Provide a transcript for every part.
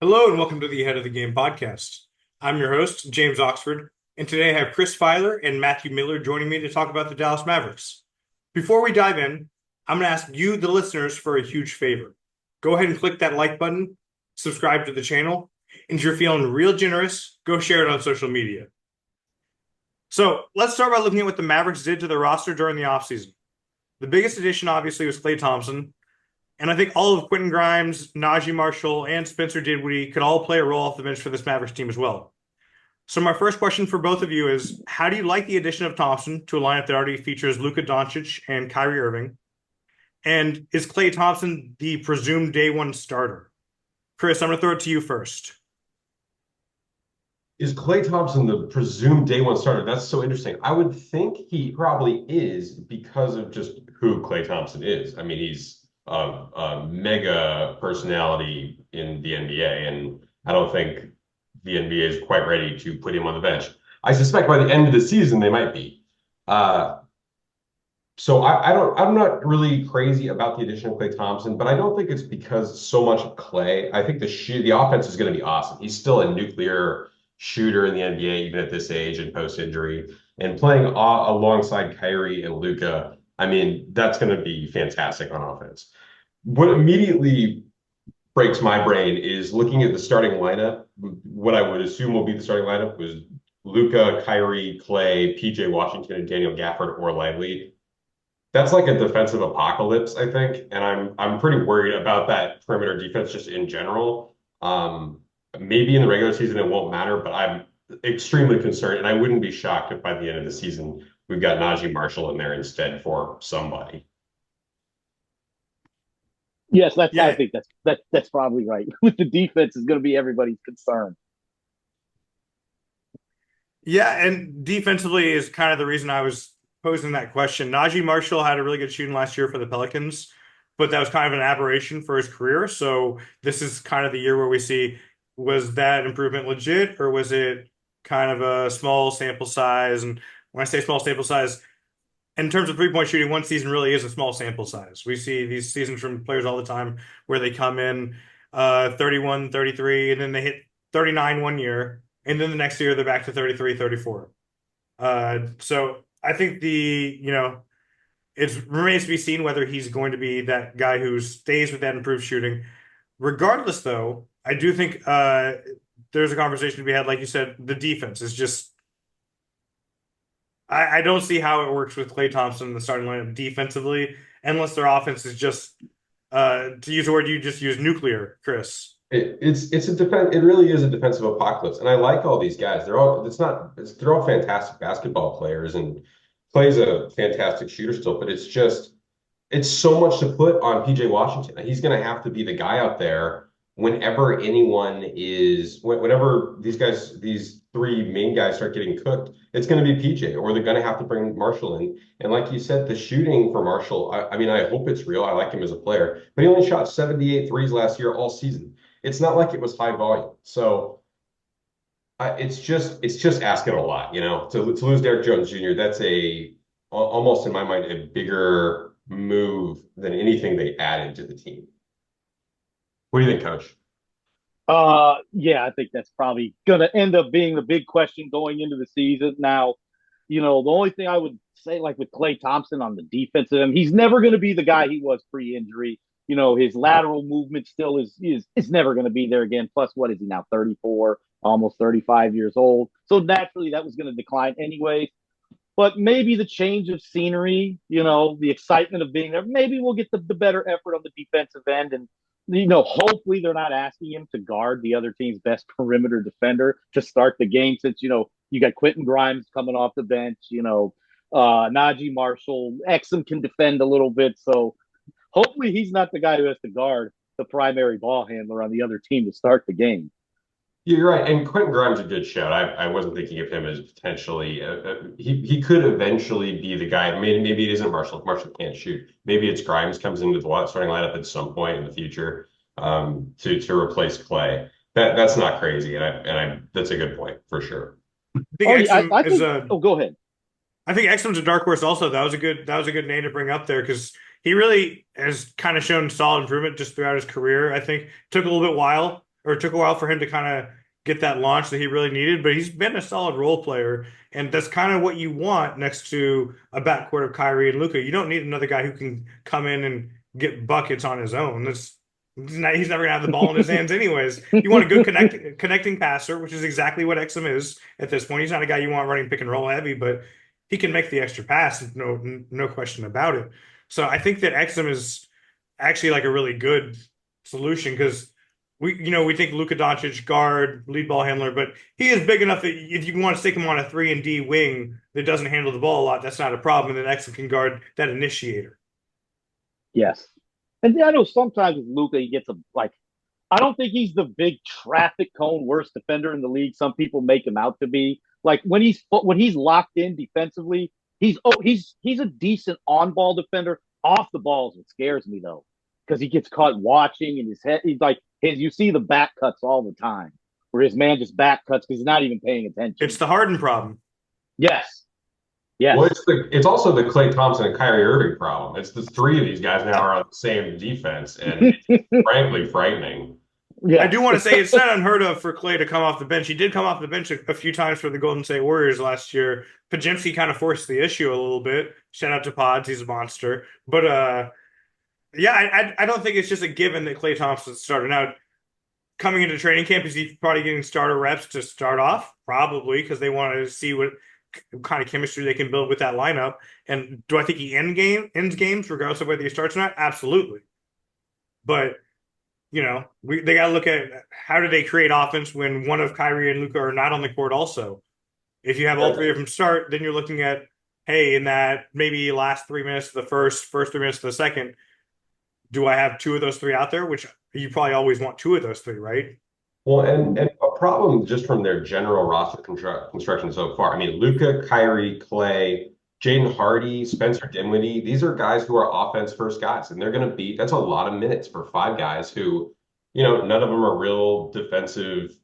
Hello and welcome to the Ahead of the Game podcast. I'm your host, James Oxford, and today I have Chris Filer and Mathew Miller joining me to talk about the Dallas Mavericks. Before we dive in, I'm going to ask you, the listeners, for a huge favor. Go ahead and click that like button, subscribe to the channel, and if you're feeling real generous, go share it on social media. So let's start by looking at what the Mavericks did to their roster during the offseason. The biggest addition, obviously, was Klay Thompson. And I think all of Quentin Grimes, Najee Marshall, and Spencer Dinwiddie could all play a role off the bench for this Mavericks team as well. So my first question for both of you is, how do you like the addition of Thompson to a lineup that already features Luka Doncic and Kyrie Irving? And is Klay Thompson the presumed day one starter? Chris, I'm going to throw it to you first. Is Klay Thompson the presumed day one starter? That's so interesting. I would think he probably is because of just who Klay Thompson is. I mean, he's a mega personality in the NBA, and I don't think the NBA is quite ready to put him on the bench. I suspect by the end of the season they might be. Uh, I'm not really crazy about the addition of Klay Thompson, but I don't think it's because so much of Klay. I think the offense is going to be awesome. He's still a nuclear shooter in the NBA, even at this age and post injury, and playing alongside Kyrie and Luka. I mean, that's going to be fantastic on offense. What immediately breaks my brain is looking at the starting lineup. What I would assume will be the starting lineup was Luka, Kyrie, Klay, PJ Washington, and Daniel Gafford or Lively. That's like a defensive apocalypse, I think, and I'm pretty worried about that perimeter defense just in general. Maybe in the regular season it won't matter, but I'm extremely concerned, and I wouldn't be shocked if by the end of the season we've got Najee Marshall in there instead for somebody. Yes, I Yeah, think that's probably right. With the defense is going to be everybody's concern. yeah, and defensively is kind of the reason I was posing that question. Najee Marshall had a really good shooting last year for the Pelicans, but that was kind of an aberration for his career. So this is kind of the year where we see, was that improvement legit or was it kind of a small sample size? And when I say small sample size, in terms of three-point shooting, one season really is a small sample size. We see these seasons from players all the time where they come in 31, 33, and then they hit 39 one year, and then the next year they're back to 33, 34. So I think it remains to be seen whether he's going to be that guy who stays with that improved shooting. Regardless, though, I do think there's a conversation to be had. Like you said, the defense is just. I don't see how it works with Klay Thompson in the starting lineup defensively, unless their offense is just, to use a word you just used, nuclear, Chris. It's a defense. It really is a defensive apocalypse, and I like all these guys. They're all fantastic basketball players, and Klay's a fantastic shooter still. But it's so much to put on PJ Washington. He's going to have to be the guy out there whenever these three main guys start getting cooked. It's going to be PJ, or they're going to have to bring Marshall in. And like you said, the shooting for Marshall, I mean, I hope it's real. I like him as a player, but he only shot 78 threes last year all season. It's not like it was high volume. So it's just asking a lot, to lose Derrick Jones Jr. That's almost in my mind a bigger move than anything they added to the team. What do you think, Coach? Yeah, I think that's probably going to end up being the big question going into the season. Now, the only thing I would say, like with Klay Thompson on the defensive end, he's never going to be the guy he was pre-injury. His lateral movement still is never going to be there again. Plus, what is he now? 34, almost 35 years old. So naturally, that was going to decline anyways. But maybe the change of scenery, the excitement of being there, maybe we'll get the better effort on the defensive end. And, hopefully they're not asking him to guard the other team's best perimeter defender to start the game since, you got Quentin Grimes coming off the bench, Najee Marshall. Exum can defend a little bit. So hopefully he's not the guy who has to guard the primary ball handler on the other team to start the game. Yeah, you're right. And Quentin Grimes is a good shout. I wasn't thinking of him as potentially he could eventually be the guy. I mean, maybe it isn't Marshall. If Marshall can't shoot, maybe it's Grimes comes into the starting lineup at some point in the future to replace Klay. That's not crazy, and I that's a good point for sure. I think Yeah, Exum I is think. a. Oh, go ahead. I think Exum's a dark horse. Also, that was a good name to bring up there because he really has kind of shown solid improvement just throughout his career. I think it took a little bit while or it took a while for him to kind of get that launch that he really needed, but he's been a solid role player, and that's kind of what you want next to a backcourt of Kyrie and Luka. You don't need another guy who can come in and get buckets on his own. He's never gonna have the ball in his hands anyways. You want a good connecting passer, which is exactly what Exum is at this point. He's not a guy you want running pick and roll heavy, but he can make the extra pass, no question about it. So I think that Exum is actually like a really good solution because we think Luka Doncic guard, lead ball handler, but he is big enough that if you want to stick him on a 3-and-D wing that doesn't handle the ball a lot, that's not a problem. And then Exum can guard that initiator. Yes. And I know sometimes with Luka, he gets I don't think he's the big traffic cone worst defender in the league. Some people make him out to be. Like when he's locked in defensively, he's a decent on ball defender. Off the ball is what scares me though, because he gets caught watching and his head. You see the back cuts all the time, where his man just back cuts because he's not even paying attention. It's the Harden problem. Yes. Yes. Well, it's also the Klay Thompson and Kyrie Irving problem. It's the three of these guys now are on the same defense, and it's frankly frightening. Yeah. I do want to say it's not unheard of for Klay to come off the bench. He did come off the bench a few times for the Golden State Warriors last year. Podziemski kind of forced the issue a little bit. Shout out to Pods, he's a monster. But yeah, I don't think it's just a given that Klay Thompson's starting out. Coming into training camp, is he probably getting starter reps to start off? Probably, because they want to see what kind of chemistry they can build with that lineup. And do I think he ends games regardless of whether he starts or not? Absolutely. But they got to look at how do they create offense when one of Kyrie and Luka are not on the court also. If you have all three of them start, then you're looking at, hey, in that maybe last 3 minutes of the first 3 minutes of the second, do I have two of those three out there? Which you probably always want two of those three, right? Well, and a problem just from their general roster construction so far. I mean, Luka, Kyrie, Klay, Jaden Hardy, Spencer Dinwiddie, these are guys who are offense first guys, and they're going to be, that's a lot of minutes for five guys who, none of them are real defensively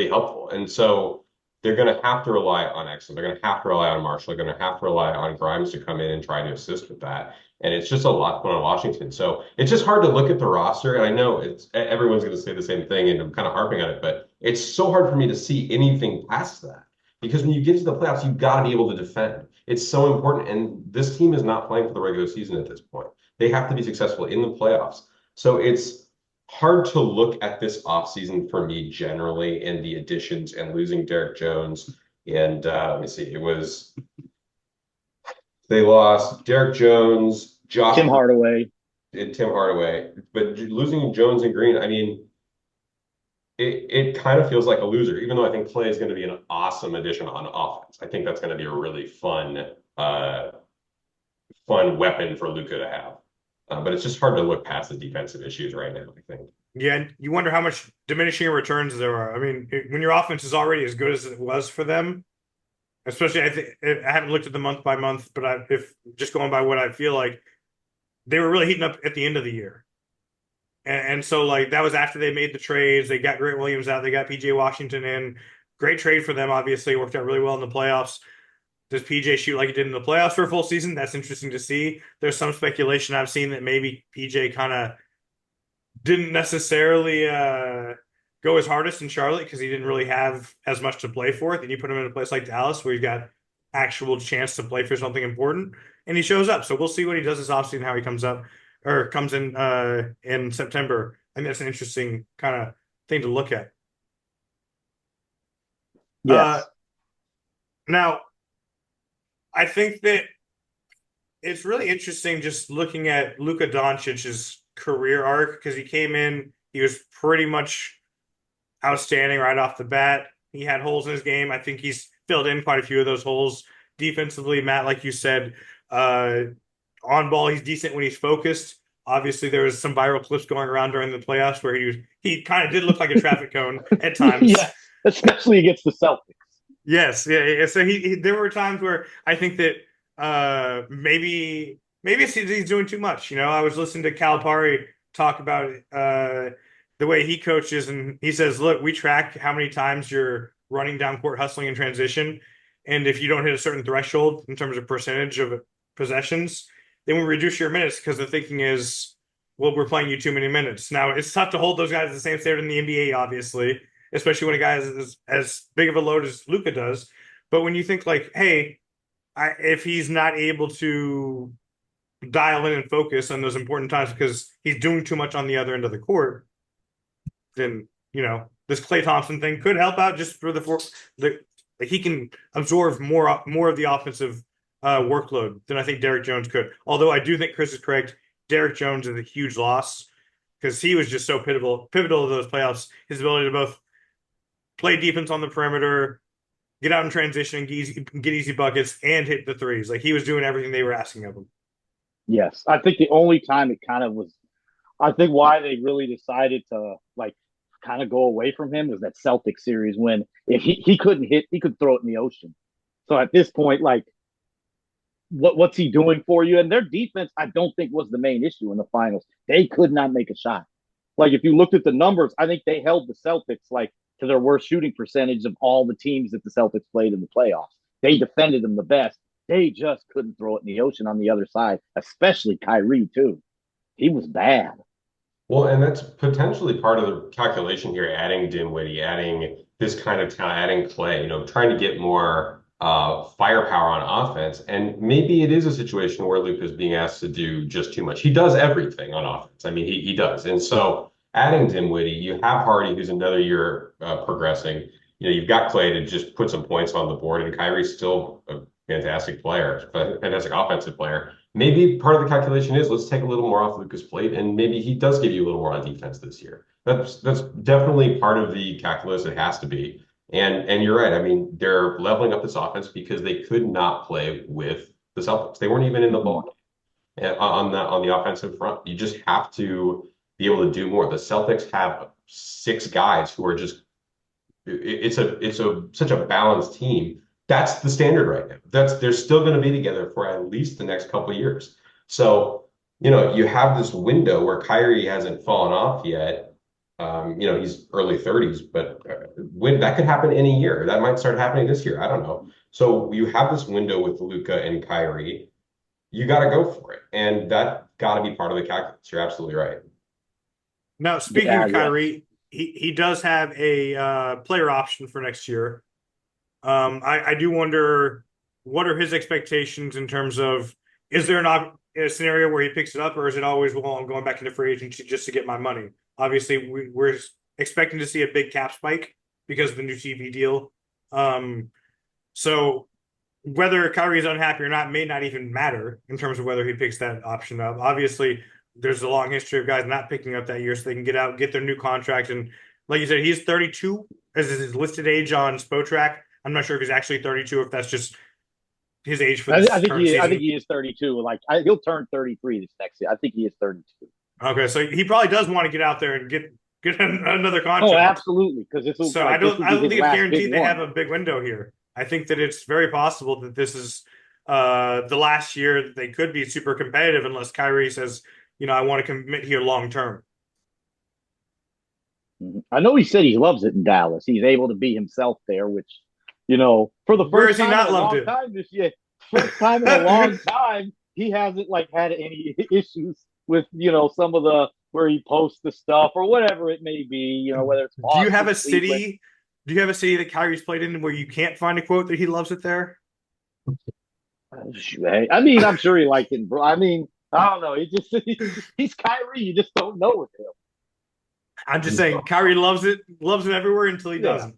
helpful. And so they're going to have to rely on Exum. They're going to have to rely on Marshall. They're going to have to rely on Grimes to come in and try to assist with that. And it's just a lot going on in Washington. So it's just hard to look at the roster. And I know everyone's going to say the same thing, and I'm kind of harping on it, but it's so hard for me to see anything past that. Because when you get to the playoffs, you've got to be able to defend. It's so important. And this team is not playing for the regular season at this point. They have to be successful in the playoffs. So it's hard to look at this offseason for me generally in the additions and losing Derek Jones. And let me see, they lost Derek Jones, Tim Hardaway. But losing Jones and Green, I mean, it kind of feels like a loser, even though I think Klay is going to be an awesome addition on offense. I think that's going to be a really fun weapon for Luka to have. But it's just hard to look past the defensive issues right now, I think. Yeah, you wonder how much diminishing returns there are. I mean, when your offense is already as good as it was for them, especially I haven't looked at the month by month, but if just going by what I feel like, they were really heating up at the end of the year. And so, like, that was after they made the trades. They got Grant Williams out. They got PJ Washington in. Great trade for them, obviously. Worked out really well in the playoffs. Does PJ shoot like he did in the playoffs for a full season? That's interesting to see. There's some speculation I've seen that maybe PJ kind of didn't necessarily go his hardest in Charlotte because he didn't really have as much to play for. Then you put him in a place like Dallas where you've got actual chance to play for something important, and he shows up. So we'll see what he does this offseason, how he comes in September. I think that's an interesting kind of thing to look at. Yes. Now, I think that it's really interesting just looking at Luka Doncic's career arc because he came in, he was pretty much outstanding right off the bat. He had holes in his game. I think he's filled in quite a few of those holes. Defensively, Matt, like you said, on ball, he's decent when he's focused. Obviously, there was some viral clips going around during the playoffs where he kind of did look like a traffic cone at times. Yeah, especially against the Celtics. Yes, yeah. So there were times where I think that maybe he's doing too much. I was listening to Calipari talk about the way he coaches, and he says, "Look, we track how many times you're running down court, hustling in transition, and if you don't hit a certain threshold in terms of percentage of possessions, then we reduce your minutes because the thinking is, well, we're playing you too many minutes. Now, it's tough to hold those guys at the same standard in the NBA, obviously, especially when a guy is as big of a load as Luka does. But when you think like, hey, if he's not able to dial in and focus on those important times because he's doing too much on the other end of the court, then this Klay Thompson thing could help out just for like he can absorb more of the offensive workload than I think Derrick Jones could. Although I do think Chris is correct, Derrick Jones is a huge loss because he was just so pivotal to those playoffs. His ability to both play defense on the perimeter, get out in transition, get easy buckets, and hit the threes. Like he was doing everything they were asking of him. Yes, I think the only time it kind of was, I think why they really decided to like kind of go away from him was that Celtics series when if he couldn't hit, he could throw it in the ocean. So at this point, like, what's he doing for you? And their defense, I don't think was the main issue in the finals. They could not make a shot. Like if you looked at the numbers, I think they held the Celtics like to their worst shooting percentage of all the teams that the Celtics played in the playoffs. They defended them the best. They just couldn't throw it in the ocean on the other side, especially Kyrie too. He was bad. Well, and that's potentially part of the calculation here, adding Dinwiddie, adding this kind of talent, adding Klay, trying to get more firepower on offense. And maybe it is a situation where Luka is being asked to do just too much. He does everything on offense. I mean, he does. And so adding Dinwiddie, you have Hardy, who's another year progressing. You've got Klay to just put some points on the board, and Kyrie's still a fantastic player, fantastic offensive player. Maybe part of the calculation is let's take a little more off Luka's plate, and maybe he does give you a little more on defense this year. That's definitely part of the calculus. It has to be. And you're right. I mean, they're leveling up this offense because they could not play with the Celtics. They weren't even in the ball game on the offensive front. You just have to be able to do more. The Celtics have 6 guys who are just it's such a balanced team. That's the standard right now. They're still going to be together for at least the next couple of years. So, you have this window where Kyrie hasn't fallen off yet. He's early 30s, but when that could happen any year. That might start happening this year. I don't know. So you have this window with Luka and Kyrie. You got to go for it. And that got to be part of the calculus. You're absolutely right. Now, speaking of Kyrie, he does have a player option for next year. I do wonder, what are his expectations in terms of, is there a scenario where he picks it up, or is it always, well, I'm going back into free agency just to get my money? Obviously, we're expecting to see a big cap spike because of the new TV deal. So whether Kyrie's unhappy or not may not even matter in terms of whether he picks that option up. Obviously, there's a long history of guys not picking up that year so they can get out, get their new contract. And like you said, he's 32 as his listed age on Spotrac. I'm not sure if he's actually 32, if that's just his age for this I think current season. I think he is 32. Like he'll turn 33 this next year. I think he is 32. Okay, so he probably does want to get out there and get another contract. Oh, absolutely. Because this will. So I don't think it's guaranteed they have a big window here. I think that it's very possible that this is the last year that they could be super competitive unless Kyrie says, I want to commit here long term. I know he said he loves it in Dallas. He's able to be himself there, which, for the first time in a long time this year, first time in a long time, he hasn't had any issues with, some of the where he posts the stuff or whatever it may be, whether it's Boston, Do you have a city that Kyrie's played in where you can't find a quote that he loves it there? I mean, I'm sure he liked it, bro. I mean, I don't know. He's Kyrie. You just don't know with him. I'm just saying, Kyrie loves it everywhere until he doesn't.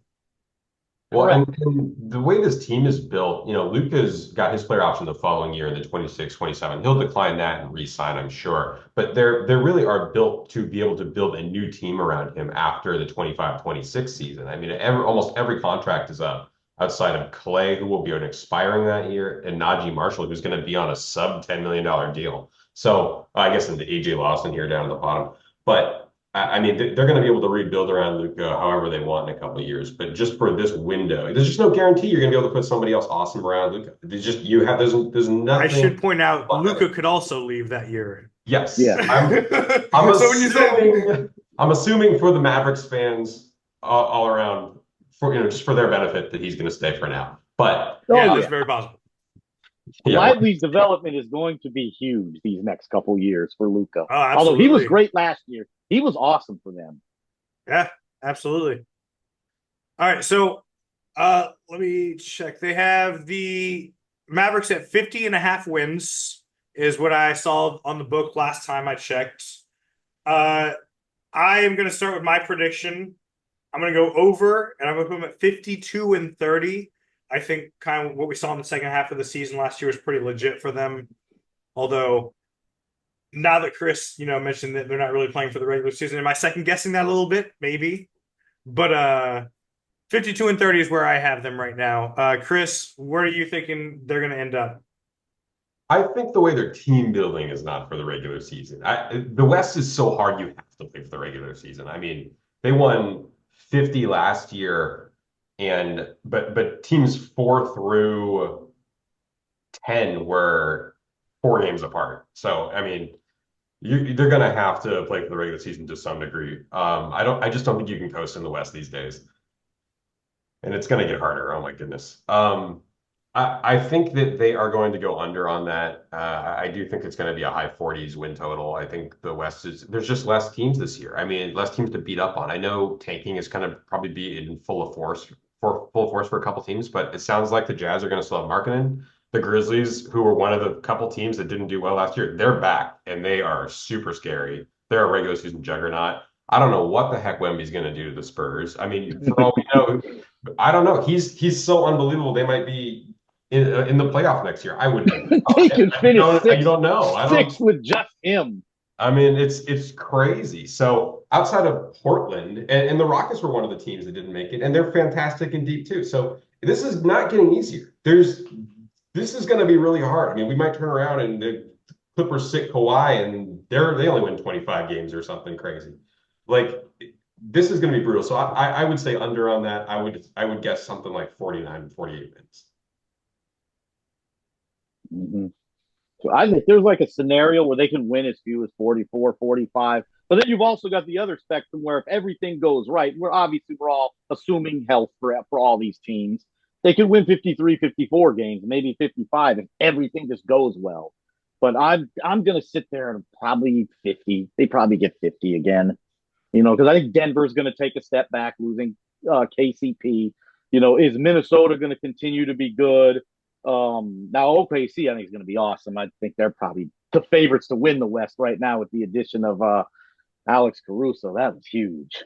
Well, and the way this team is built, Luka's got his player option the following year in the 26-27. He'll decline that and re-sign, I'm sure. But they really are built to be able to build a new team around him after the 25-26 season. I mean, almost every contract is up outside of Klay, who will be expiring that year, and Najee Marshall, who's going to be on a sub-$10 million deal. So I guess into AJ Lawson here down at the bottom. But I mean, they're going to be able to rebuild around Luka however they want in a couple of years. But just for this window, there's just no guarantee you're going to be able to put somebody else awesome around Luka. There's nothing. I should point out, Luka could also leave that year. Yes. Yeah. I'm assuming for the Mavericks fans all around, just for their benefit, that he's going to stay for now. But that's very possible. Yeah, Lively's development is going to be huge these next couple years for Luka. Oh, Although he was absolutely. great last year, he was awesome for them. Yeah, absolutely. All right, so let me check. They have the Mavericks at 50.5 wins is what I saw on the book last time I checked. Uh I am going to start with my prediction. I'm going to go over, and I'm going to put them at 52-30. I think kind of what we saw in the second half of the season last year was pretty legit for them. Although now that Chris, mentioned that they're not really playing for the regular season, am I second guessing that a little bit? Maybe. But 52-30 is where I have them right now. Chris, where are you thinking they're going to end up? I think the way their team building is not for the regular season. The West is so hard you have to play for the regular season. I mean, they won 50 last year, and but teams 4 through 10 were 4 games apart. So I mean, they're going to have to play for the regular season to some degree. I just don't think you can coast in the West these days, and it's going to get harder. Oh my goodness. I think that they are going to go under on that. I do think it's going to be a high 40s win total. I think the West there's just less teams this year. I mean, less teams to beat up on. I know tanking is going to probably be in full force for a couple teams, but it sounds like the Jazz are going to still have Markkanen. The Grizzlies, who were one of the couple teams that didn't do well last year, they're back and they are super scary. They're a regular season juggernaut. I don't know what the heck Wemby's going to do to the Spurs. I mean, for all we know, I don't know. He's so unbelievable. They might be in the playoff next year. I wouldn't. They can finish You don't know. six with just him. I mean, it's crazy. So outside of Portland, and the Rockets were one of the teams that didn't make it, and they're fantastic and deep too. So this is not getting easier. This is going to be really hard. I mean, we might turn around and the Clippers sit Kawhi, and they only win 25 games or something crazy. Like this is going to be brutal. So I would say under on that. I would guess something like 49, 48 wins. Mm-hmm. So I think there's like a scenario where they can win as few as 44, 45. But then you've also got the other spectrum where if everything goes right, we're all assuming health for all these teams. They can win 53, 54 games, maybe 55 if everything just goes well. But I'm going to sit there and probably 50. They probably get 50 again, because I think Denver's going to take a step back, losing KCP. Is Minnesota going to continue to be good? Now OKC, I think is going to be awesome. I think they're probably the favorites to win the West right now with the addition of Alex Caruso. That was huge.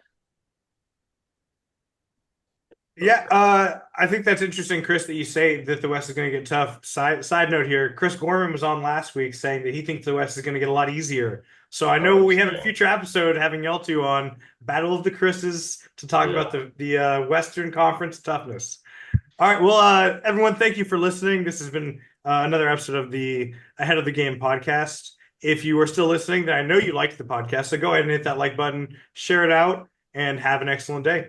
Yeah, I think that's interesting, Chris, that you say that the West is going to get tough. Side note here, Chris Gorman was on last week saying that he thinks the West is going to get a lot easier. So I know we have a future episode having y'all two on Battle of the Chris's to talk about the Western Conference toughness. All right, well, everyone, thank you for listening. This has been another episode of the Ahead of the Game podcast. If you are still listening, then I know you liked the podcast, so go ahead and hit that like button, share it out, and have an excellent day.